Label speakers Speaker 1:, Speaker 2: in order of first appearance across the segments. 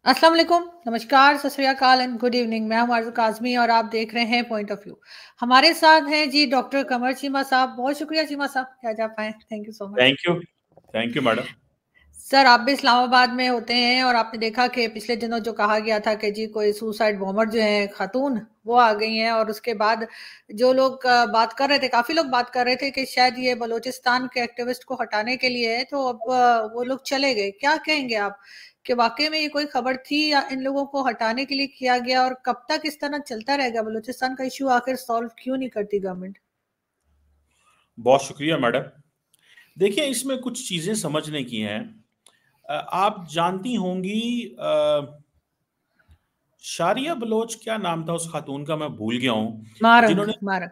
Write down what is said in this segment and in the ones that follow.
Speaker 1: अस्सलाम वालेकुम, नमस्कार, सत श्री अकाल एंड गुड इवनिंग। मैं हूं आरज़ू काज़मी और आप देख रहे हैं पॉइंट ऑफ व्यू। हमारे साथ हैं जी डॉक्टर कमर चीमा साहब। बहुत शुक्रिया चीमा साहब कि आज आप आए। Thank you so much.
Speaker 2: Thank you. Thank you madam.
Speaker 1: Sir, आप भी इस्लामाबाद में होते हैं और आपने देखा कि पिछले दिनों जो कहा गया था कि जी कोई सुसाइड बॉम्बर जो है खातून, वो आ गई हैं और उसके बाद जो लोग बात कर रहे थे, काफ़ी लोग बात कर रहे थे कि शायद ये बलूचिस्तान के एक्टिविस्ट को हटाने के लिए है, तो अब वो लोग चले गए। क्या कहेंगे आप कि वाक़ई में ये कोई खबर थी या इन लोगों को हटाने के लिए किया गया और कब तक इस तरह चलता रहेगा? बलूचिस्तान का इश्यू आखिर सॉल्व क्यों नहीं करती गवर्नमेंट?
Speaker 2: बहुत शुक्रिया मैडम। देखिए, इसमें कुछ चीज़ें समझने की हैं। आप जानती होंगी, शारिया बलोच क्या नाम था उस खातून का, मैं भूल गया हूँ।
Speaker 1: मारंग,
Speaker 2: जिन्होंने
Speaker 1: मारंग,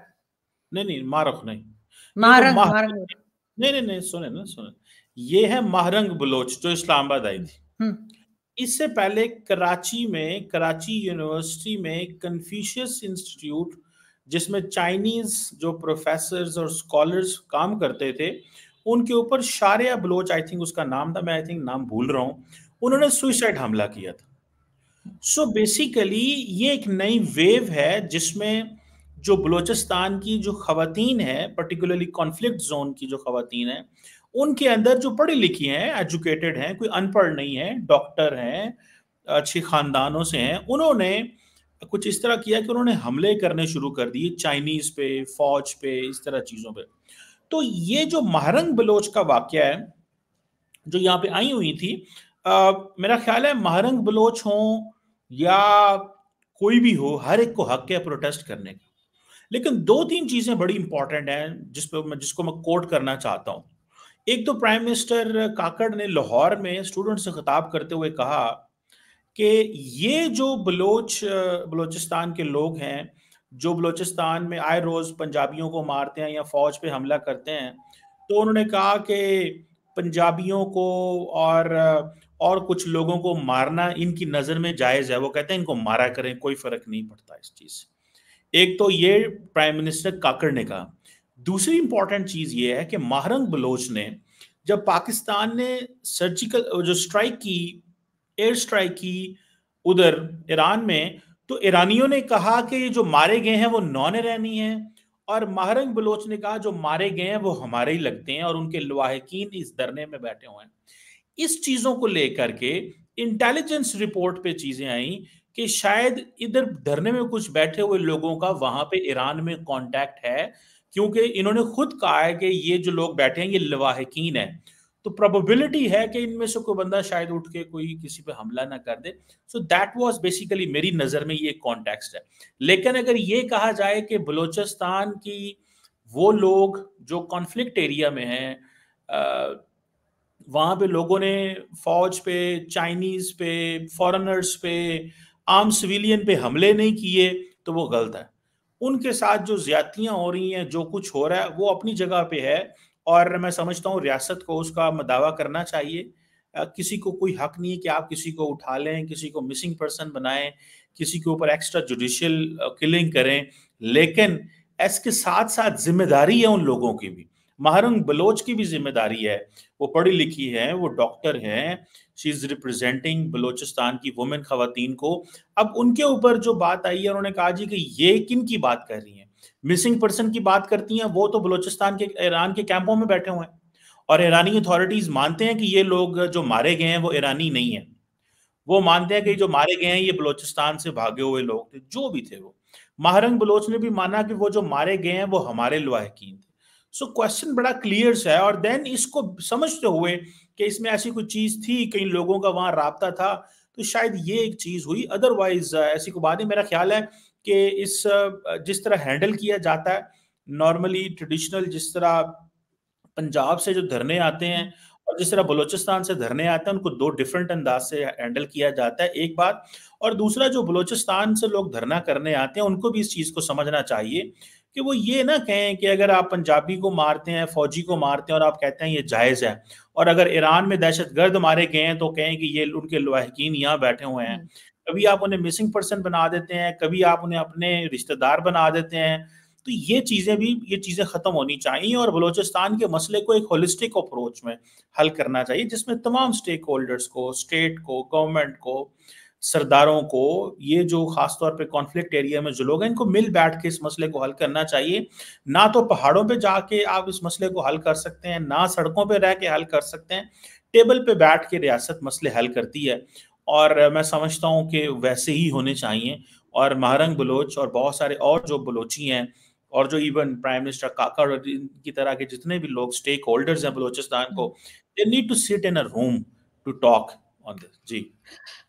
Speaker 2: नहीं नहीं, मारख नहीं। ये जो
Speaker 1: मारंग, मारंग।
Speaker 2: नहीं नहीं नहीं, सुने ना सुने। ये है महरंग बलोच जो इस्लामाबाद आई
Speaker 1: हुँ,
Speaker 2: थी।
Speaker 1: हुँ,
Speaker 2: इससे पहले कराची में, कराची यूनिवर्सिटी में कन्फ्यूशियस इंस्टीट्यूट, जिसमें चाइनीज जो प्रोफेसर्स और स्कॉलर्स काम करते थे, उनके ऊपर शारिया बलोच, आई थिंक उसका नाम था, मैं आई थिंक नाम भूल रहा हूँ, उन्होंने सुइसाइड हमला किया था। सो बेसिकली ये एक नई वेव है जिसमें जो बलूचिस्तान की जो खवातीन है, पर्टिकुलरली कॉन्फ्लिक्ट जोन की जो खवातीन है, उनके अंदर जो पढ़ी लिखी हैं, एजुकेटेड हैं, कोई अनपढ़ नहीं है, डॉक्टर हैं, अच्छे खानदानों से हैं, उन्होंने कुछ इस तरह किया कि उन्होंने हमले करने शुरू कर दिए चाइनीज पे, फौज पे, इस तरह चीजों पे। तो ये जो महरंग बलोच का वाक्य है जो यहाँ पे आई हुई थी, मेरा ख्याल है महरंग बलोच हो या कोई भी हो, हर एक को हक है प्रोटेस्ट करने का। लेकिन दो तीन चीजें बड़ी इंपॉर्टेंट हैं जिसको मैं कोट करना चाहता हूं। एक तो प्राइम मिनिस्टर काकड़ ने लाहौर में स्टूडेंट से खिताब करते हुए कहा कि ये जो बलोचिस्तान के लोग हैं, जो बलोचिस्तान में आए रोज पंजाबियों को मारते हैं या फौज पे हमला करते हैं, तो उन्होंने कहा कि पंजाबियों को और कुछ लोगों को मारना इनकी नज़र में जायज़ है। वो कहते हैं इनको मारा करें, कोई फर्क नहीं पड़ता इस चीज़ से। एक तो ये प्राइम मिनिस्टर काकड़ ने कहा। दूसरी इंपॉर्टेंट चीज़ ये है कि महरंग बलोच ने, जब पाकिस्तान ने सर्जिकल जो स्ट्राइक की, एयर स्ट्राइक की उधर ईरान में, तो ईरानियों ने कहा कि ये जो मारे गए हैं वो नॉन ईरानी हैं, और महरंग बलोच ने कहा जो मारे गए हैं वो हमारे ही लगते हैं और उनके लवाहिकीन इस धरने में बैठे हुए हैं। इस चीजों को लेकर के इंटेलिजेंस रिपोर्ट पे चीजें आई कि शायद इधर धरने में कुछ बैठे हुए लोगों का वहां पे ईरान में कांटेक्ट है, क्योंकि इन्होंने खुद कहा है कि ये जो लोग बैठे हैं ये लवाहिकीन है। तो प्रोबेबिलिटी है कि इनमें से कोई बंदा शायद उठ के कोई किसी पे हमला ना कर दे। सो दैट वाज बेसिकली, मेरी नजर में ये कॉन्टेक्स्ट है। लेकिन अगर ये कहा जाए कि बलूचिस्तान की वो लोग जो कॉन्फ्लिक्ट एरिया में हैं, वहां पे लोगों ने फौज पे, चाइनीज पे, फॉरेनर्स पे, आम सिविलियन पे हमले नहीं किए, तो वो गलत है। उनके साथ जो ज्यादतियां हो रही हैं, जो कुछ हो रहा है, वो अपनी जगह पे है, और मैं समझता हूँ रियासत को उसका दावा करना चाहिए। किसी को कोई हक नहीं है कि आप किसी को उठा लें, किसी को मिसिंग पर्सन बनाएं, किसी के ऊपर एक्स्ट्रा जुडिशियल किलिंग करें। लेकिन इसके साथ साथ जिम्मेदारी है उन लोगों की भी, महरंग बलोच की भी जिम्मेदारी है। वो पढ़ी लिखी है, वो डॉक्टर हैं, शी इज रिप्रेजेंटिंग बलोचिस्तान की वुमेन खवातीन को। अब उनके ऊपर जो बात आई है, उन्होंने कहा जी कि ये किन की बात कर रही हैं, मिसिंग पर्सन की बात करती हैं, वो तो बलोचिस्तान के, ईरान के कैंपों में बैठे हुए हैं, और ईरानी अथॉरिटीज मानते हैं कि ये लोग जो मारे गए हैं वो ईरानी नहीं है। वो मानते हैं कि जो मारे गए हैं ये बलोचिस्तान से भागे हुए लोग थे, जो भी थे वो। महरंग बलोच ने भी माना कि वो जो मारे गए हैं वो हमारे लवाहिकीन थे। सो क्वेश्चन बड़ा क्लियर है, और देन इसको समझते हुए कि इसमें ऐसी कोई चीज थी, कई लोगों का वहां राब्ता था, तो शायद ये एक चीज हुई। अदरवाइज ऐसी कोई बात नहीं। मेरा ख्याल है कि जिस तरह हैंडल किया जाता है नॉर्मली, ट्रेडिशनल, जिस तरह पंजाब से जो धरने आते हैं और जिस तरह बलूचिस्तान से धरने आते हैं, उनको दो डिफरेंट अंदाज से हैंडल किया जाता है, एक बात। और दूसरा, जो बलूचिस्तान से लोग धरना करने आते हैं उनको भी इस चीज को समझना चाहिए कि वो ये ना कहें कि अगर आप पंजाबी को मारते हैं, फौजी को मारते हैं और आप कहते हैं ये जायज है, और अगर ईरान में दहशतगर्द मारे गए हैं तो कहें कि ये उनके लवाहिकीन यहाँ बैठे हुए हैं। कभी आप उन्हें मिसिंग पर्सन बना देते हैं, कभी आप उन्हें अपने रिश्तेदार बना देते हैं। तो ये चीज़ें ख़त्म होनी चाहिए और बलूचिस्तान के मसले को एक होलिस्टिक अप्रोच में हल करना चाहिए, जिसमें तमाम स्टेक होल्डर्स को, स्टेट को, गवर्नमेंट को, सरदारों को, ये जो खासतौर पे कॉन्फ्लिक्ट एरिया में जो लोग हैं, इनको मिल बैठ के इस मसले को हल करना चाहिए। ना तो पहाड़ों पे जाके आप इस मसले को हल कर सकते हैं, ना सड़कों पे रह के हल कर सकते हैं, टेबल पे बैठ के रियासत मसले हल करती है। और मैं समझता हूँ कि वैसे ही होने चाहिए। और महारंग बलोच और बहुत सारे और जो बलोची हैं, और जो इवन प्राइम मिनिस्टर काका की तरह के जितने भी लोग स्टेक होल्डर्स हैं बलोचिस्तान को, they need to sit in a room to talk on this. जी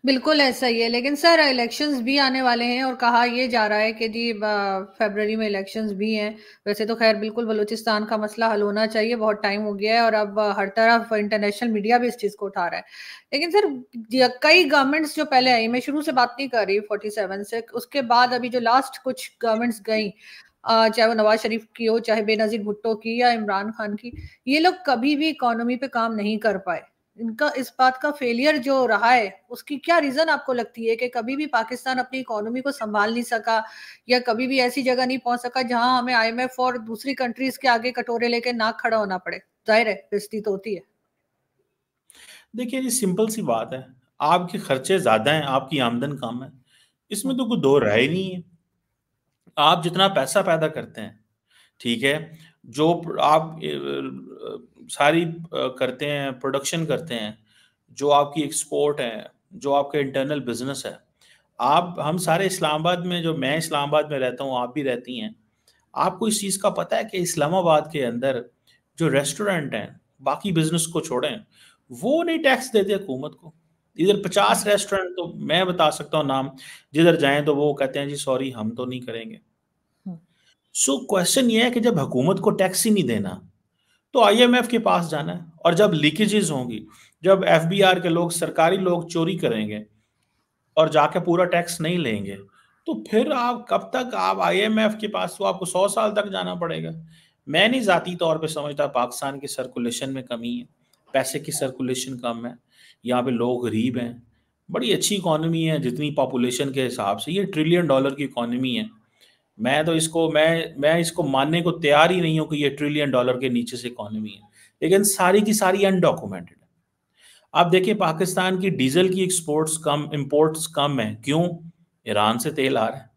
Speaker 1: बिल्कुल ऐसा ही है। लेकिन सर इलेक्शंस भी आने वाले हैं और कहा ये जा रहा है कि जी फरवरी में इलेक्शंस भी हैं। वैसे तो खैर बिल्कुल बलूचिस्तान का मसला हल होना चाहिए, बहुत टाइम हो गया है और अब हर तरफ इंटरनेशनल मीडिया भी इस चीज को उठा रहा है। लेकिन सर कई गवर्नमेंट्स जो पहले आई, मैं शुरू से बात नहीं कर रही 47 से, उसके बाद अभी जो लास्ट कुछ गवर्नमेंट्स गई, चाहे वो नवाज शरीफ की हो, चाहे बेनजीर भुट्टो की या इमरान खान की, ये लोग कभी भी इकोनॉमी पे काम नहीं कर पाए। इनका इस बात का फेलियर जो रहा है, उसकी क्या रीजन आपको लगती है कि कभी भी पाकिस्तान अपनी इकोनॉमी को संभाल नहीं सका, या कभी भी ऐसी जगह नहीं पहुंच सका जहां हमें आईएमएफ और दूसरी कंट्रीज के आगे कटोरे लेके नाक खड़ा होना पड़े? जाहिर है बेइज्जती तो होती है।
Speaker 2: देखिए जी, सिंपल सी बात है, आपके खर्चे ज्यादा हैं, आपकी आमदन कम है, इसमें तो कोई दो राय नहीं है। आप जितना पैसा पैदा करते हैं, ठीक है, जो आप सारी करते हैं, प्रोडक्शन करते हैं, जो आपकी एक्सपोर्ट है, जो आपका इंटरनल बिजनेस है, आप हम सारे इस्लामाबाद में, जो मैं इस्लामाबाद में रहता हूँ, आप भी रहती हैं, आपको इस चीज़ का पता है कि इस्लामाबाद के अंदर जो रेस्टोरेंट हैं, बाकी बिजनेस को छोड़ें, वो नहीं टैक्स देते हुकूमत को। इधर 50 रेस्टोरेंट तो मैं बता सकता हूँ नाम, जिधर जाएं तो वो कहते हैं जी सॉरी हम तो नहीं करेंगे। सो क्वेश्चन ये है कि जब हुकूमत को टैक्स ही नहीं देना, तो आईएमएफ के पास जाना है। और जब लीकेजेस होंगी, जब एफबीआर के लोग, सरकारी लोग चोरी करेंगे और जाके पूरा टैक्स नहीं लेंगे, तो फिर आप कब तक आप आईएमएफ के पास, तो आपको 100 साल तक जाना पड़ेगा। मैं नहीं जाती तौर पे समझता पाकिस्तान की सर्कुलेशन में कमी है, पैसे की सर्कुलेशन कम है, यहाँ पे लोग गरीब हैं। बड़ी अच्छी इकॉनमी है, जितनी पॉपुलेशन के हिसाब से ये $1 ट्रिलियन की इकॉनमी है। मैं इसको मानने को तैयार ही नहीं हूं कि ये $1 ट्रिलियन के नीचे से इकॉनमी है, लेकिन सारी की सारी अनडॉक्यूमेंटेड है। आप देखिए पाकिस्तान की डीजल की एक्सपोर्ट्स कम, इंपोर्ट्स कम है, क्यों? ईरान से तेल आ रहा है,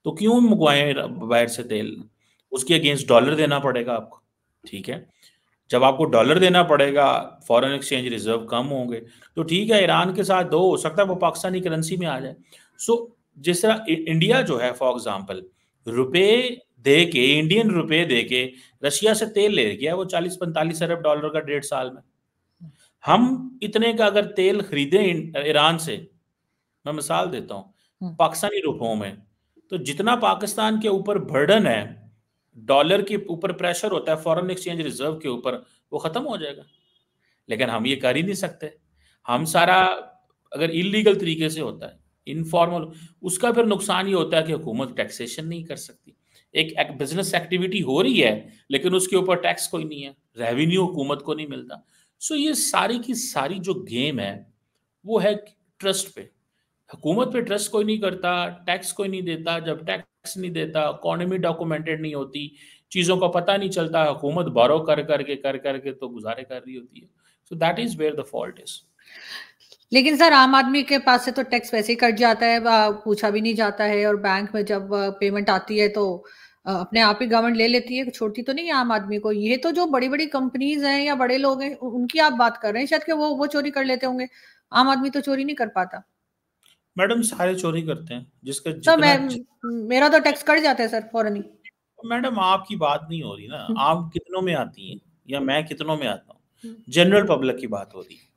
Speaker 2: तो क्यों मंगवाएं बाहर से तेल? उसके अगेंस्ट डॉलर देना पड़ेगा आपको, ठीक है। जब आपको डॉलर देना पड़ेगा, फॉरेन एक्सचेंज रिजर्व कम होंगे, तो ठीक है ईरान के साथ दो, हो सकता है वो पाकिस्तानी करेंसी में आ जाए। सो जिस तरह इंडिया जो है फॉर एग्जांपल, रुपए दे के, इंडियन रुपए दे के रशिया से तेल ले गया वो 40-45 अरब डॉलर का 1.5 साल में। हम इतने का अगर तेल खरीदे ईरान से, मैं मिसाल देता हूँ पाकिस्तानी रुपयों में, तो जितना पाकिस्तान के ऊपर बर्डन है, डॉलर के ऊपर प्रेशर होता है फॉरेन एक्सचेंज रिजर्व के ऊपर, वो खत्म हो जाएगा। लेकिन हम ये कर ही नहीं सकते। हम सारा, अगर इलीगल तरीके से होता है, इनफॉर्मल, उसका फिर नुकसान ये होता है कि हुकूमत टैक्सेशन नहीं कर सकती। एक बिजनेस एक्टिविटी हो रही है, लेकिन उसके ऊपर टैक्स कोई नहीं है, रेवेन्यू हुकूमत को नहीं मिलता। सो ये सारी की सारी जो गेम है, वो है ट्रस्ट पे। हुकूमत पे ट्रस्ट कोई नहीं करता, टैक्स कोई नहीं देता। जब टैक्स नहीं देता, इकोनॉमी डॉक्यूमेंटेड नहीं होती, चीज़ों का पता नहीं चलता, हुकूमत बारो कर करके तो गुजारे कर रही होती है। So that is where the fault is.
Speaker 1: लेकिन सर आम आदमी के पास से तो टैक्स वैसे ही कट जाता है, पूछा भी नहीं जाता है, और बैंक में जब पेमेंट आती है तो अपने आप ही गवर्नमेंट ले लेती है, छोड़ती तो नहीं है आम आदमी को। ये तो जो बड़ी बड़ी कंपनीज हैं या बड़े लोग हैं उनकी आप बात कर रहे हैं शायद, कि वो चोरी कर लेते होंगे, आम आदमी तो चोरी नहीं कर पाता।
Speaker 2: मैडम सारे चोरी करते हैं, जिसका
Speaker 1: तो
Speaker 2: जितना
Speaker 1: मेरा तो टैक्स कट जाता है सर फौरन ही।
Speaker 2: मैडम आपकी बात नहीं हो रही ना, आप कितनों में आती हैं या मैं कितनों में आता हूँ,
Speaker 1: हम्म।
Speaker 2: जनरल पब्लिक की बात हो रही है,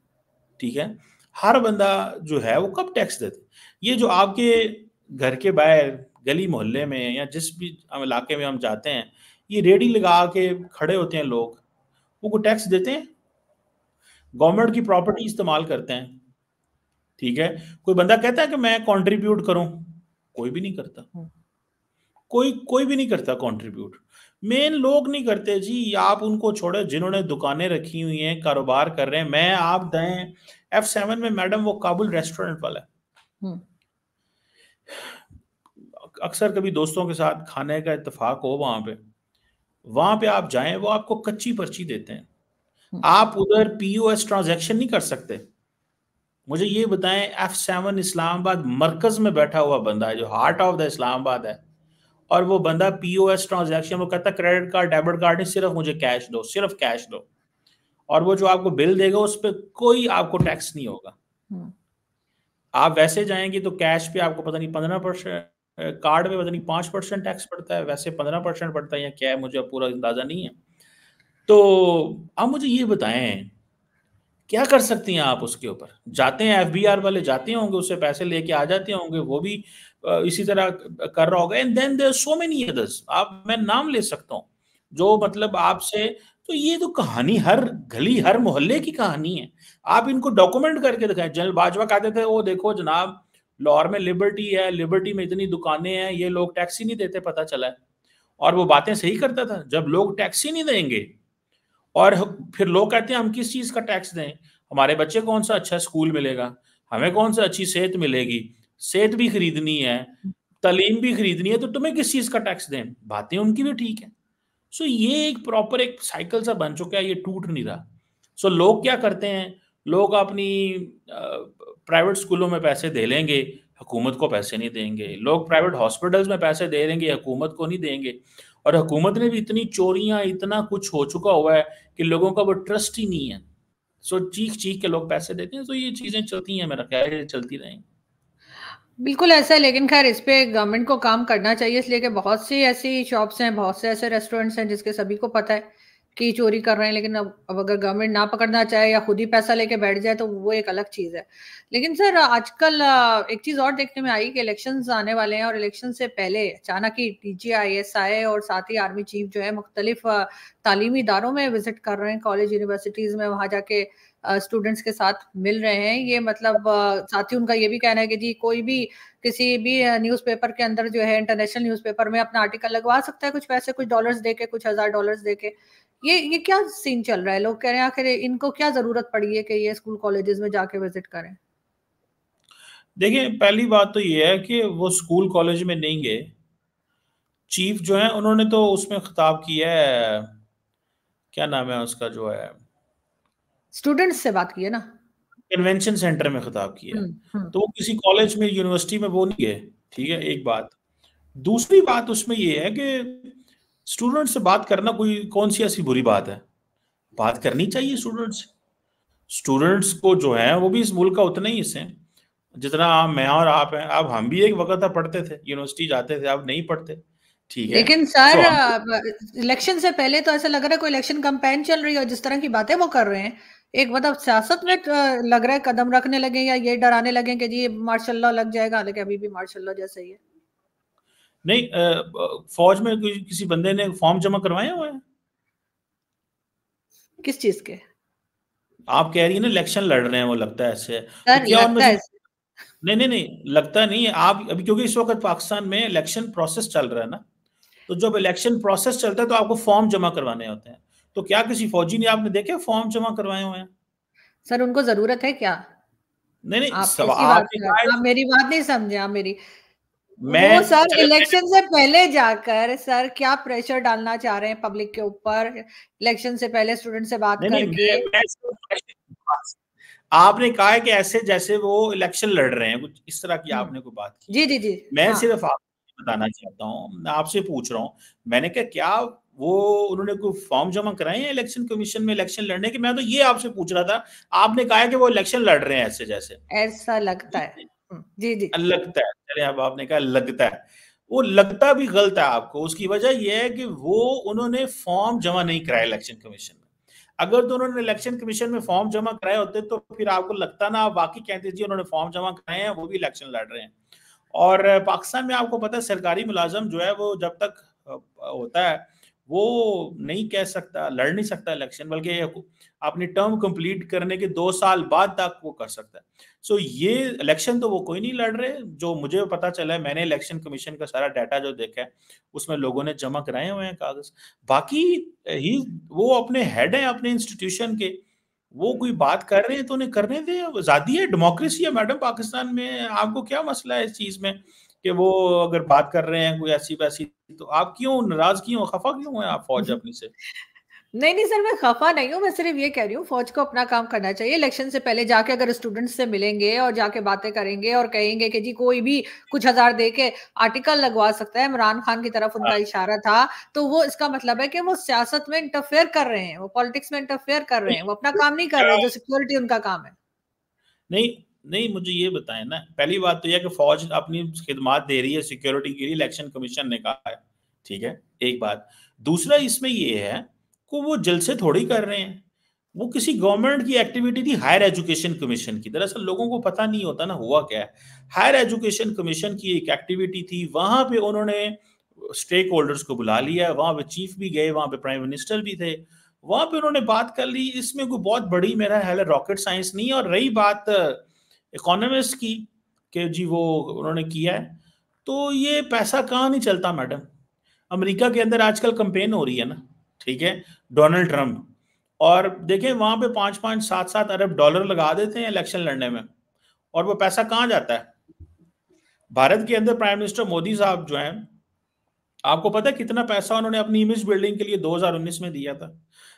Speaker 2: ठीक है। हर बंदा जो है वो कब टैक्स देते? ये जो आपके घर के बाहर गली मोहल्ले में या जिस भी इलाके में हम जाते हैं, ये रेडी लगा के खड़े होते हैं लोग, वो टैक्स देते हैं, गवर्नमेंट की प्रॉपर्टी इस्तेमाल करते हैं, ठीक है। कोई बंदा कहता है कि मैं कंट्रीब्यूट करूं? कोई भी नहीं करता, कोई कोई भी नहीं करता कंट्रीब्यूट। मेन लोग नहीं करते जी, आप उनको छोड़े जिन्होंने दुकानें रखी हुई हैं, कारोबार कर रहे हैं। मैं आप दें F7 में मैडम, वो काबुल रेस्टोरेंट वाला है, अक्सर कभी दोस्तों के साथ खाने का इत्तेफाक हो वहां पे आप जाएं, वो आपको कच्ची पर्ची देते हैं, आप उधर पीओएस ट्रांजैक्शन नहीं कर सकते। मुझे ये बताएं, F7 इस्लामाबाद मरकज में बैठा हुआ बंदा है जो हार्ट ऑफ द इस्लामाबाद है, और वो बंदा पीओएस ट्रांजैक्शन, वो कहता है क्रेडिट कार्ड डेबिट कार्ड नहीं, सिर्फ मुझे कैश दो, सिर्फ कैश दो, और वो जो आपको बिल देगा उस पर कोई आपको टैक्स नहीं होगा। आप वैसे जाएंगे तो कैश पे आपको पता नहीं 15%, कार्ड पे पता नहीं 5% टैक्स पड़ता है, वैसे 15% पड़ता है या क्या है, मुझे पूरा अंदाजा नहीं है। तो आप मुझे ये बताएं, क्या कर सकती हैं आप उसके ऊपर? जाते हैं एफबीआर वाले, जाते होंगे, उससे पैसे लेके आ जाते होंगे, वो भी इसी तरह कर रहा होगा। And then there so many others, आप मैं नाम ले सकता हूँ जो मतलब आपसे, तो ये तो कहानी हर गली हर मोहल्ले की कहानी है। आप इनको डॉक्यूमेंट करके दिखाएं। जनरल बाजवा कहते थे, वो देखो जनाब लाहौर में लिबर्टी है, लिबर्टी में इतनी दुकानें हैं, ये लोग टैक्स ही नहीं देते, पता चला है। और वो बातें सही करता था। जब लोग टैक्स ही नहीं देंगे और फिर लोग कहते हैं हम किस चीज का टैक्स दें, हमारे बच्चे कौन सा अच्छा स्कूल मिलेगा, हमें कौन सा अच्छी सेहत मिलेगी, सेहत भी खरीदनी है, तालीम भी खरीदनी है, तो तुम्हें किस चीज का टैक्स दें। बातें उनकी भी ठीक है। सो ये एक प्रॉपर एक साइकिल सा बन चुका है, ये टूट नहीं रहा। सो लोग क्या करते हैं, लोग अपनी प्राइवेट स्कूलों में पैसे दे लेंगे, हुकूमत को पैसे नहीं देंगे। लोग प्राइवेट हॉस्पिटल्स में पैसे दे देंगे, हुकूमत को नहीं देंगे। और हुकूमत ने भी इतनी चोरियां, इतना कुछ हो चुका हुआ है कि लोगों का वो ट्रस्ट ही नहीं है। सो चीख चीख के लोग पैसे देते हैं। तो ये चीजें चलती हैं, मेरा ख्याल है चलती रहेंगी।
Speaker 1: बिल्कुल ऐसा है, लेकिन खैर इस पे गवर्नमेंट को काम करना चाहिए, इसलिए कि बहुत सी ऐसी शॉप्स हैं, बहुत से ऐसे रेस्टोरेंट्स हैं जिसके सभी को पता है कि चोरी कर रहे हैं, लेकिन अब अगर गवर्नमेंट ना पकड़ना चाहे या खुद ही पैसा लेके बैठ जाए तो वो एक अलग चीज है। लेकिन सर आजकल एक चीज और देखने में आई कि इलेक्शंस आने वाले हैं, और इलेक्शन से पहले अचानक ही डीजीआई, एसआई और साथ ही आर्मी चीफ जो है मुख्तलिफ तालीमी इदारों में विजिट कर रहे हैं, कॉलेज यूनिवर्सिटीज में, वहां जाके स्टूडेंट्स के साथ मिल रहे हैं। ये मतलब साथ ही उनका ये भी कहना है कि जी कोई भी किसी भी न्यूज़पेपर के अंदर जो है, इंटरनेशनल न्यूज़पेपर में अपना आर्टिकल लगवा सकता है, कुछ पैसे, कुछ डॉलर्स देके, कुछ $1000 देके। ये क्या सीन चल रहा है? लोग कह रहे हैं आखिर इनको क्या जरूरत पड़ी है कि ये स्कूल कॉलेजेस में जाके विजिट करें?
Speaker 2: देखिए, पहली बात तो ये है कि वो स्कूल कॉलेज में नहीं गए। चीफ जो है उन्होंने तो उसमें खिताब किया है, क्या नाम है उसका जो है,
Speaker 1: स्टूडेंट्स से बात की है ना?
Speaker 2: कन्वेंशन सेंटर में खिताब किया।
Speaker 1: हम्म।
Speaker 2: तो वो किसी कॉलेज में, यूनिवर्सिटी में वो नहीं गए। ठीक है, एक बात। दूसरी बात उसमें ये है कि स्टूडेंट से बात करना कोई कौन सी ऐसी बुरी बात है, बात करनी चाहिए स्टूडेंट्स से। स्टूडेंट्स को जो है वो भी इस मुल्क का उतना ही हिस्से हैं जितना मैं और आप हैं। अब हम भी एक वक्त पढ़ते थे, यूनिवर्सिटी जाते थे, अब नहीं पढ़ते। ठीक है।
Speaker 1: लेकिन सर
Speaker 2: सो हम,
Speaker 1: इलेक्शन से पहले तो ऐसा लग रहा है कोई इलेक्शन कैंपेन चल रही है, और जिस तरह की बातें वो कर रहे हैं, एक मतलब सियासत में लग रहा है कदम रखने लगे या ये डराने लगे कि जी मार्शल लॉ लग जाएगा, हालांकि अभी भी मार्शल लॉ जैसा ही है।
Speaker 2: नहीं, फौज में किसी बंदे ने फॉर्म जमा करवाए हुए हैं।
Speaker 1: किस चीज के?
Speaker 2: आप कह रही है ना इलेक्शन लड़ रहे हैं, वो लगता है ऐसे है। तो
Speaker 1: सर
Speaker 2: क्या उनमें
Speaker 1: लगता
Speaker 2: से,
Speaker 1: है।
Speaker 2: नहीं नहीं नहीं, लगता नहीं है। आप अभी, क्योंकि इस वक्त पाकिस्तान में इलेक्शन प्रोसेस चल रहा है ना, तो जब इलेक्शन प्रोसेस चलता है तो आपको फॉर्म जमा करवाने होते हैं। तो क्या किसी फौजी ने आपने देखे फॉर्म जमा करवाए हुए हैं?
Speaker 1: सर उनको जरूरत है क्या?
Speaker 2: नहीं नहीं,
Speaker 1: आप
Speaker 2: सब
Speaker 1: कैसी बात
Speaker 2: आपने
Speaker 1: कर,
Speaker 2: कहा है।
Speaker 1: आप मेरी बात नहीं समझे, आप मेरी, वो
Speaker 2: मैं
Speaker 1: सर
Speaker 2: चले मैंने,
Speaker 1: इलेक्शन से पहले जाकर सर क्या प्रेशर डालना चाह रहे हैं पब्लिक के ऊपर, इलेक्शन से पहले स्टूडेंट से बात
Speaker 2: नहीं नहीं,
Speaker 1: करके।
Speaker 2: मैं आपने कहा है कि ऐसे जैसे वो इलेक्शन लड़ रहे हैं, कुछ इस तरह की आपने कोई बात की
Speaker 1: जी
Speaker 2: है।
Speaker 1: जी जी।
Speaker 2: मैं
Speaker 1: हाँ
Speaker 2: सिर्फ आपको बताना चाहता हूँ, मैं आपसे पूछ रहा हूँ, मैंने कहा क्या वो उन्होंने कोई फॉर्म जमा कराए हैं इलेक्शन कमीशन में इलेक्शन लड़ने के? मैं तो ये आपसे पूछ रहा था। आपने कहा है कि वो इलेक्शन लड़ रहे हैं ऐसे जैसे।
Speaker 1: ऐसा लगता है। जी जी।
Speaker 2: लगता है, चले अब आपने कहा लगता है, वो लगता भी गलत है आपको। उसकी वजह यह है कि वो उन्होंने फॉर्म जमा नहीं कराया इलेक्शन कमीशन में। अगर तो उन्होंने इलेक्शन कमीशन में फॉर्म जमा कराए होते तो फिर आपको लगता ना, आप बाकी कहते जी उन्होंने फॉर्म जमा कराए हैं, वो भी इलेक्शन लड़ रहे हैं। और पाकिस्तान में आपको पता है सरकारी मुलाजम जो है वो जब तक होता है वो नहीं कह सकता, लड़ नहीं सकता इलेक्शन, बल्कि अपनी टर्म कंप्लीट करने के 2 साल बाद तक वो कर सकता है। सो ये इलेक्शन तो वो कोई नहीं लड़ रहे, जो मुझे पता चला है। मैंने इलेक्शन कमीशन का सारा डाटा जो देखा है उसमें लोगों ने जमा कराए हुए हैं कागज। बाकी ही वो अपने हेड है अपने इंस्टीट्यूशन के, वो कोई बात कर रहे हैं तो उन्हें करने दें, आजादी है, डेमोक्रेसी है मैडम पाकिस्तान में। आपको क्या मसला है इस चीज में कि वो अगर बात कर रहे हैं कोई ऐसी वैसी, तो आप क्यों नाराज, क्यों खफा क्यों हैं आप फौज अपनी से?
Speaker 1: नहीं, नहीं सर, मैं खफा नहीं हूँ, मैं सिर्फ ये कह रही हूँ फौज को अपना काम करना चाहिए। इलेक्शन से पहले जाके अगर स्टूडेंट्स से मिलेंगे और जाके बातें करेंगे और कहेंगे कि जी कोई भी कुछ हजार दे के आर्टिकल लगवा सकता है, इमरान खान की तरफ उनका इशारा था, तो वो इसका मतलब है कि वो सियासत में इंटरफेयर कर रहे हैं, वो पॉलिटिक्स में इंटरफेयर कर रहे हैं, वो अपना काम नहीं कर रहे जो सिक्योरिटी उनका काम है।
Speaker 2: नहीं नहीं, मुझे ये बताएं ना, पहली बात तो यह कि फौज अपनी खिदमात दे रही है सिक्योरिटी के लिए, इलेक्शन कमीशन ने कहा है, ठीक है, एक बात। दूसरा इसमें ये है कि वो जलसे थोड़ी कर रहे हैं, वो किसी गवर्नमेंट की एक्टिविटी थी, हायर एजुकेशन कमीशन की। दरअसल लोगों को पता नहीं होता ना हुआ क्या है। हायर एजुकेशन कमीशन की एक एक्टिविटी थी, वहां पे उन्होंने स्टेक होल्डर्स को बुला लिया, वहां पे चीफ भी गए, वहां पे प्राइम मिनिस्टर भी थे, वहां पे उन्होंने बात कर ली। इसमें कोई बहुत बड़ी मेरा ख्याल है रॉकेट साइंस नहीं है। और रही बात इकोनॉमिस्ट की कि जी वो उन्होंने किया है, तो ये पैसा कहाँ नहीं चलता मैडम। अमेरिका के अंदर आजकल कंपेन हो रही है ना, ठीक है, डोनाल्ड ट्रंप, और देखें वहां पे 5-5, 7-7 अरब डॉलर लगा देते हैं इलेक्शन लड़ने में, और वो पैसा कहाँ जाता है? भारत के अंदर प्राइम मिनिस्टर मोदी साहब जो हैं, आपको पता है कितना पैसा उन्होंने अपनी इमेज बिल्डिंग के लिए 2019 में दिया था?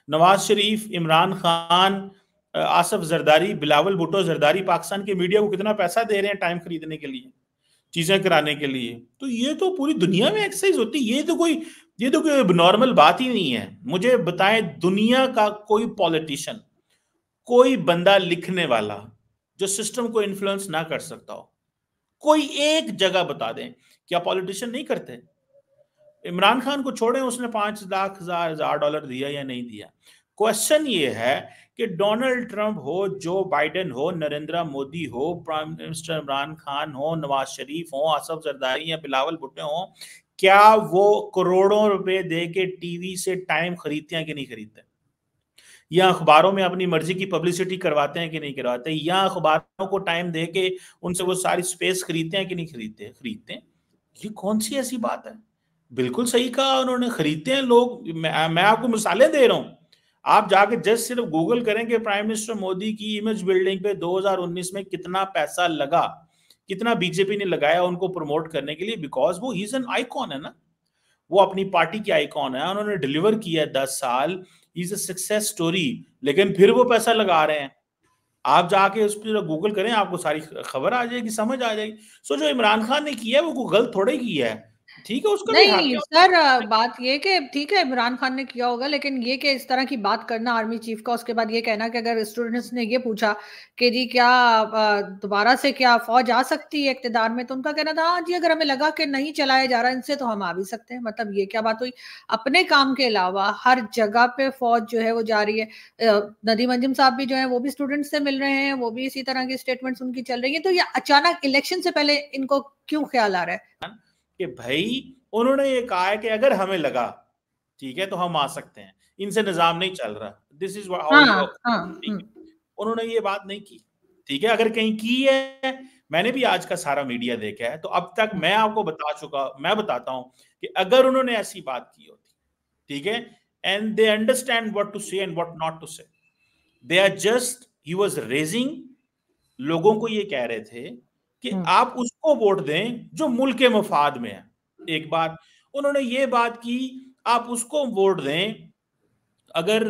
Speaker 2: नवाज शरीफ, इमरान खान, आसफ जरदारी, बिलावल भुट्टो जरदारी पाकिस्तान के मीडिया को कितना पैसा दे रहे हैं टाइम खरीदने के लिए, चीजें कराने के लिए। तो ये तो पूरी दुनिया में एक्सरसाइज होती है, ये तो कोई नॉर्मल बात ही नहीं है। मुझे बताएं दुनिया का कोई पॉलिटिशियन, कोई बंदा लिखने वाला जो सिस्टम को इन्फ्लुएंस ना कर सकता हो, कोई एक जगह बता दें। क्या पॉलिटिशियन नहीं करते? इमरान खान को छोड़ें, उसने 5 लाख हजार डॉलर दिया या नहीं दिया। क्वेश्चन ये है कि डोनाल्ड ट्रंप हो, जो बाइडेन हो, नरेंद्र मोदी हो, प्राइम मिनिस्टर इमरान खान हो, नवाज शरीफ हो, आसफ जरदारी या बिलावल भुट्टो हो, क्या वो करोड़ों रुपए दे के टीवी से टाइम खरीदते हैं कि नहीं खरीदते? या अखबारों में अपनी मर्जी की पब्लिसिटी करवाते हैं कि नहीं करवाते? या अखबारों को टाइम दे के उनसे वो सारी स्पेस खरीदते हैं कि नहीं खरीदते? खरीदते हैं। ये कौन सी ऐसी बात है? बिल्कुल सही कहा उन्होंने, खरीदते हैं लोग। मैं आपको मिसालें दे रहा हूं, आप जाके जस्ट सिर्फ गूगल करेंगे प्राइम मिनिस्टर मोदी की इमेज बिल्डिंग पे 2019 में कितना पैसा लगा, कितना बीजेपी ने लगाया उनको प्रमोट करने के लिए, बिकॉज वो इज एन आइकॉन है ना, वो अपनी पार्टी के आइकॉन है, उन्होंने डिलीवर किया 10 साल, इज अ सक्सेस स्टोरी। लेकिन फिर वो पैसा लगा रहे हैं। आप जाके उस पर गूगल करें, आपको सारी खबर आ जाएगी, समझ आ जाएगी। सो जो इमरान खान ने किया है वो गलत थोड़े किया है, ठीक है, उसका भी हक
Speaker 1: नहीं
Speaker 2: है।
Speaker 1: सर, बात ये कि ठीक है इमरान खान ने किया होगा, लेकिन ये कि इस तरह की बात करना आर्मी चीफ का, उसके बाद ये कहना कि अगर स्टूडेंट्स ने ये पूछा कि जी क्या दोबारा से क्या फौज आ सकती है इक्तिदार में, तो उनका कहना था हाँ जी, अगर हमें लगा कि नहीं चलाया जा रहा इनसे तो हम आ भी सकते हैं। मतलब ये क्या बात हुई? अपने काम के अलावा हर जगह पे फौज जो है वो जा रही है। नदीम अंजुम साहब भी जो है वो भी स्टूडेंट्स से मिल रहे हैं, वो भी इसी तरह की स्टेटमेंट्स उनकी चल रही है। तो ये अचानक इलेक्शन से पहले इनको क्यों ख्याल आ रहा है
Speaker 2: कि भाई उन्होंने ये कहा है कि अगर हमें लगा, ठीक है, तो हम आ सकते हैं, इनसे निजाम नहीं चल रहा, दिस इज हाउ इट
Speaker 1: हाँ
Speaker 2: वर्क,
Speaker 1: हाँ।
Speaker 2: ठीक है। उन्होंने ये बात नहीं की, ठीक है, अगर कहीं की है, मैंने भी आज का सारा मीडिया देखा है, तो अब तक मैं आपको बता चुका, मैं बताता हूं कि अगर उन्होंने ऐसी बात की होती, ठीक है, and they understand what to say and what not to say, they are just, he was raising, लोगों को ये कह रहे थे कि आप उसको वोट दें जो मुल्क के मफाद में है। एक बात उन्होंने ये बात की, आप उसको वोट दें अगर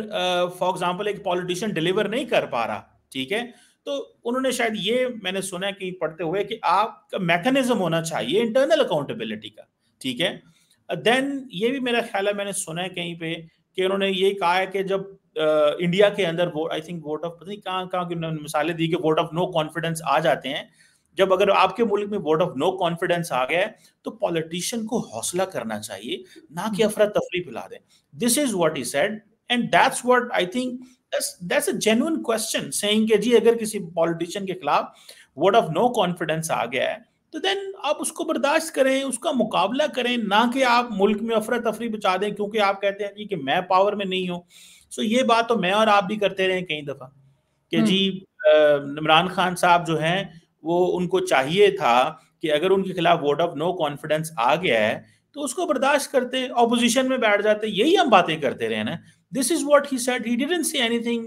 Speaker 2: फॉर एग्जांपल एक पॉलिटिशियन डिलीवर नहीं कर पा रहा, ठीक है, तो उन्होंने शायद ये मैंने सुना है कहीं पढ़ते हुए कि आपका मैकेनिज्म होना चाहिए इंटरनल अकाउंटेबिलिटी का, ठीक है। देन ये भी मेरा ख्याल है, मैंने सुना है कहीं पे कि उन्होंने ये कहा है कि जब इंडिया के अंदर वो आई थिंक वोट ऑफ, पता नहीं कहाँ कहाँ की मिसालें दी कि वोट ऑफ नो कॉन्फिडेंस आ जाते हैं, जब अगर आपके मुल्क में वोट ऑफ नो कॉन्फिडेंस आ गया है तो पॉलिटिशियन को हौसला करना चाहिए, ना कि अफरा तफरी फैला दें। This is what he said, and that's what I think, that's a genuine question, saying कि जी अगर किसी पॉलिटिशियन के खिलाफ वोट ऑफ नो कॉन्फिडेंस आ गया है तो देन आप उसको बर्दाश्त करें, उसका मुकाबला करें, ना कि आप मुल्क में अफरा तफरी बचा दें क्योंकि आप कहते हैं जी कि मैं पावर में नहीं हूं। सो ये बात तो मैं और आप भी करते रहे कई दफा कि जी इमरान खान साहब जो हैं वो, उनको चाहिए था कि अगर उनके खिलाफ वोट ऑफ नो कॉन्फिडेंस आ गया है तो उसको बर्दाश्त करते, ऑपोजिशन में बैठ जाते, यही हम बातें करते रहे ना। This is what he said, he didn't say anything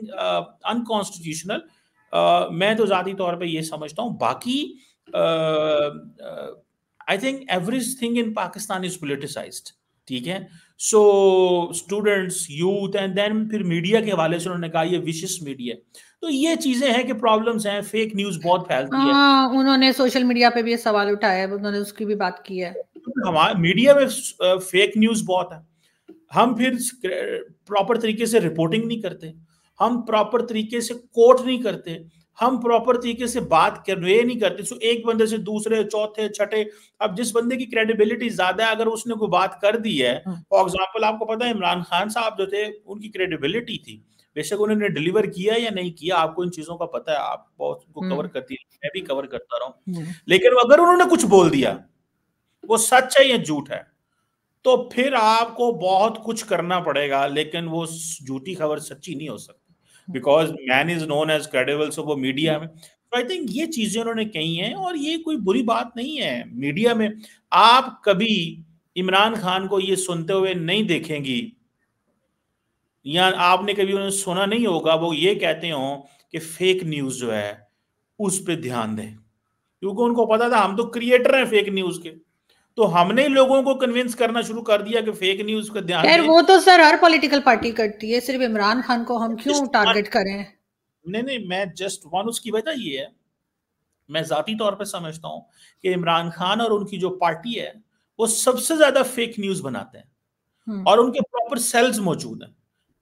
Speaker 2: unconstitutional. मैं तो जाती तौर पे ये समझता हूँ, बाकी I think everything in Pakistan is politicised, ठीक है। So students, youth and then फिर मीडिया के हवाले से उन्होंने कहा ये विशिष्ट मीडिया। तो ये चीजें हैं कि प्रॉब्लम्स हैं, फेक न्यूज बहुत फैलती है।
Speaker 1: उन्होंने सोशल मीडिया पे भी ये सवाल उठाया है, उन्होंने उसकी भी बात की है।
Speaker 2: हमारे मीडिया में फेक न्यूज बहुत है, हम फिर प्रॉपर तरीके से रिपोर्टिंग नहीं करते, हम प्रॉपर तरीके से कोट नहीं करते, हम प्रॉपर तरीके से बात कन्वे नहीं करते। सो एक बंदे से दूसरे, चौथे, छठे, अब जिस बंदे की क्रेडिबिलिटी ज्यादा है, अगर उसने कोई बात कर दी है, फॉर एग्जाम्पल आपको पता है इमरान खान साहब जो थे, उनकी क्रेडिबिलिटी थी, बेशक उन्होंने डिलीवर किया या नहीं किया, आपको इन चीजों का पता है, आप बहुत उनको कवर करती है, मैं भी कवर करता रहा हूँ, लेकिन अगर उन्होंने कुछ बोल दिया, वो सच है या झूठ है, तो फिर आपको बहुत कुछ करना पड़ेगा, लेकिन वो झूठी खबर सच्ची नहीं हो सकती, because man is known as credible. So वो मीडिया में, तो आई थिंक ये चीजें उन्होंने कही हैं, और ये कोई बुरी बात नहीं है। मीडिया में आप कभी इमरान खान को ये सुनते हुए नहीं देखेंगी, या आपने कभी उन्हें सुना नहीं होगा वो ये कहते हो कि फेक न्यूज जो है उस पर ध्यान दें, क्योंकि उनको पता था हम तो क्रिएटर हैं फेक न्यूज के, तो हमने लोगों को कन्विंस करना शुरू कर दिया कि फेक न्यूज का ध्यान
Speaker 1: खैर
Speaker 2: दें।
Speaker 1: वो तो सर हर पॉलिटिकल पार्टी करती है, सिर्फ इमरान खान को हम क्यों टारगेट करें?
Speaker 2: नहीं, मैं जस्ट वन, उसकी वजह ये है, मैं जाती तौर पे समझता हूं कि इमरान खान और उनकी जो पार्टी है वो सबसे ज्यादा फेक न्यूज बनाते हैं, और उनके प्रॉपर सेल्स मौजूद हैं।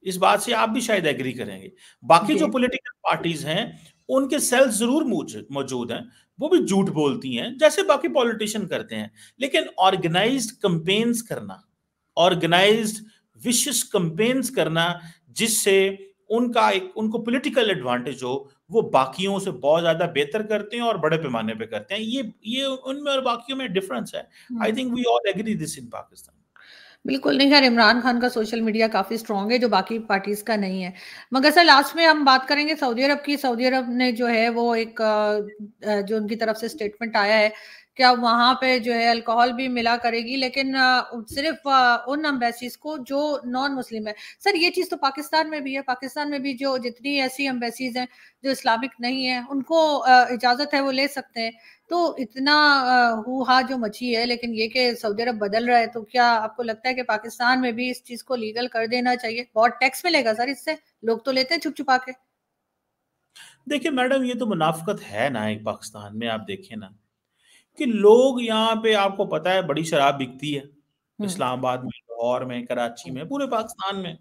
Speaker 2: इस बात से आप भी शायद एग्री करेंगे। बाकी जो पॉलिटिकल पार्टीज हैं उनके सेल्स जरूर मौजूद हैं, वो भी झूठ बोलती हैं जैसे बाकी पॉलिटिशियन करते हैं, लेकिन ऑर्गेनाइज्ड कैंपेन्स करना, ऑर्गेनाइज्ड विशियस कैंपेन्स करना, जिससे उनको पॉलिटिकल एडवांटेज हो, वो बाकियों से बहुत ज्यादा बेहतर करते हैं और बड़े पैमाने पे करते हैं। ये उनमें और बाकियों में डिफरेंस है। I think we all agree this in Pakistan.
Speaker 1: बिल्कुल नहीं, खैर इमरान खान का सोशल मीडिया काफ़ी स्ट्रॉन्ग है, जो बाकी पार्टीज़ का नहीं है। मगर सर लास्ट में हम बात करेंगे सऊदी अरब की। सऊदी अरब ने जो है वो एक जो उनकी तरफ से स्टेटमेंट आया है, क्या वहाँ पे जो है अल्कोहल भी मिला करेगी, लेकिन सिर्फ उन एम्बेसीज को जो नॉन मुस्लिम है। सर ये चीज़ तो पाकिस्तान में भी है, पाकिस्तान में भी जो जितनी ऐसी एम्बेसीज हैं जो इस्लामिक नहीं है, उनको इजाज़त है, वो ले सकते हैं। तो इतना हू-हा जो मची है, लेकिन ये कि सऊदी अरब बदल रहा है, तो क्या आपको लगता है कि पाकिस्तान में भी इस चीज़ को लीगल कर देना चाहिए? बहुत टैक्स मिलेगा सर इससे, लोग तो लेते हैं छुप-छुपा के।
Speaker 2: देखिए मैडम, ये तो मुनाफिकत है ना एक पाकिस्तान में। आप देखें ना कि लोग यहाँ पे, आपको पता है बड़ी शराब बिकती है इस्लामाबाद में, लाहौर में, कराची में, पूरे पाकिस्तान में,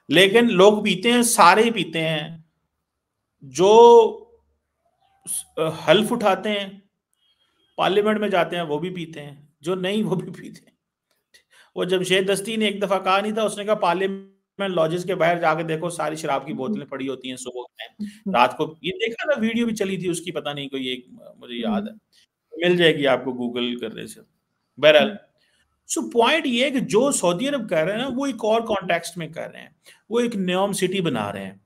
Speaker 2: लेकिन लोग पीते हैं, सारे ही पीते हैं। जो हल्फ उठाते हैं, पार्लियामेंट में जाते हैं, वो भी पीते हैं, जो नहीं वो भी पीते हैं। वो जमशेद दस्ती ने एक दफा कहा नहीं था, उसने कहा पार्लियामेंट लॉजेस के बाहर जाके देखो, सारी शराब की बोतलें पड़ी होती हैं सुबह में, रात को। ये देखा ना, वीडियो भी चली थी उसकी, पता नहीं कोई एक, मुझे याद है, मिल जाएगी आपको गूगल करने से। बहरहाल, सो पॉइंट ये है कि जो सऊदी अरब कर रहे हैं ना, वो एक और कॉन्टेक्स्ट में कर रहे हैं, वो एक न्योम सिटी बना रहे हैं।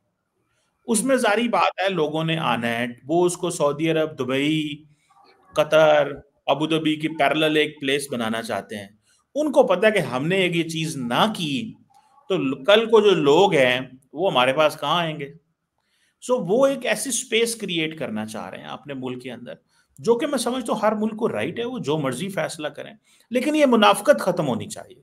Speaker 2: उसमें जारी बात है लोगों ने आना है, वो उसको सऊदी अरब, दुबई, कतर, अबू धाबी की पैरेलल एक प्लेस बनाना चाहते हैं। उनको पता है कि हमने एक ये चीज ना की तो कल को जो लोग हैं वो हमारे पास कहाँ आएंगे। सो वो एक ऐसी स्पेस क्रिएट करना चाह रहे हैं अपने मुल्क के अंदर, जो कि मैं समझता हूँ हर मुल्क को राइट है, वो जो मर्जी फैसला करें, लेकिन ये मुनाफिकत खत्म होनी चाहिए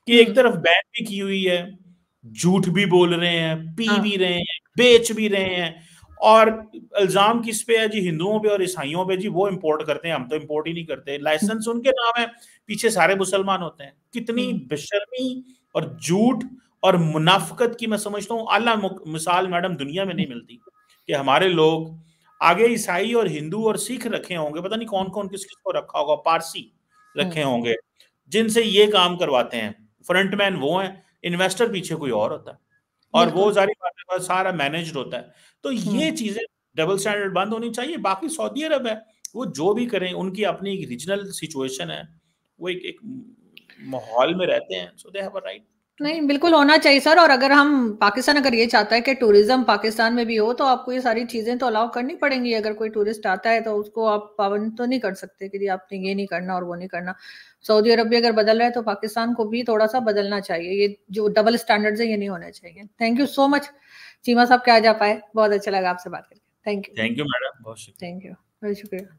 Speaker 2: कि एक तरफ बैन भी की हुई है, झूठ भी बोल रहे हैं, पी भी रहे हैं, बेच भी रहे हैं, और इल्जाम किस पे है जी? हिंदुओं पे और ईसाइयों पे जी, वो इंपोर्ट करते हैं, हम तो इंपोर्ट ही नहीं करते, लाइसेंस उनके नाम है, पीछे सारे मुसलमान होते हैं। कितनी बेशर्मी और झूठ और मुनाफिकत की मैं समझता हूँ आला मिसाल मैडम दुनिया में नहीं मिलती, कि हमारे लोग आगे ईसाई और हिंदू और सिख रखे होंगे, पता नहीं कौन कौन किस किस को रखा होगा, पारसी रखे होंगे, जिनसे ये काम करवाते हैं। फ्रंटमैन वो हैं, इन्वेस्टर पीछे कोई और होता है, और वो सारी बातें सारा मैनेज्ड होता है। तो ये चीजें, डबल स्टैंडर्ड बंद होनी चाहिए। बाकी सऊदी अरब है, वो जो भी करें, उनकी अपनी एक रीजनल सिचुएशन है, वो एक माहौल में रहते हैं, सो दे हैव अ राइट।
Speaker 1: नहीं, बिल्कुल होना चाहिए सर। और अगर पाकिस्तान अगर ये चाहता है कि टूरिज्म पाकिस्तान में भी हो, तो आपको ये सारी चीजें तो अलाउ करनी पड़ेंगी। अगर कोई टूरिस्ट आता है तो उसको आप पाबंद तो नहीं कर सकते कि आपने ये नहीं करना और वो नहीं करना। सऊदी अरब भी अगर बदल रहा है तो पाकिस्तान को भी थोड़ा सा बदलना चाहिए। ये जो डबल स्टैंडर्ड्स है ये नहीं होने चाहिए। Thank you so much Cheema साहब, क्या जा पाए, बहुत अच्छा लगा आपसे बात करके। Thank you.
Speaker 2: Thank you madam, बहुत शुक्रिया।
Speaker 1: थैंक यू, बहुत शुक्रिया।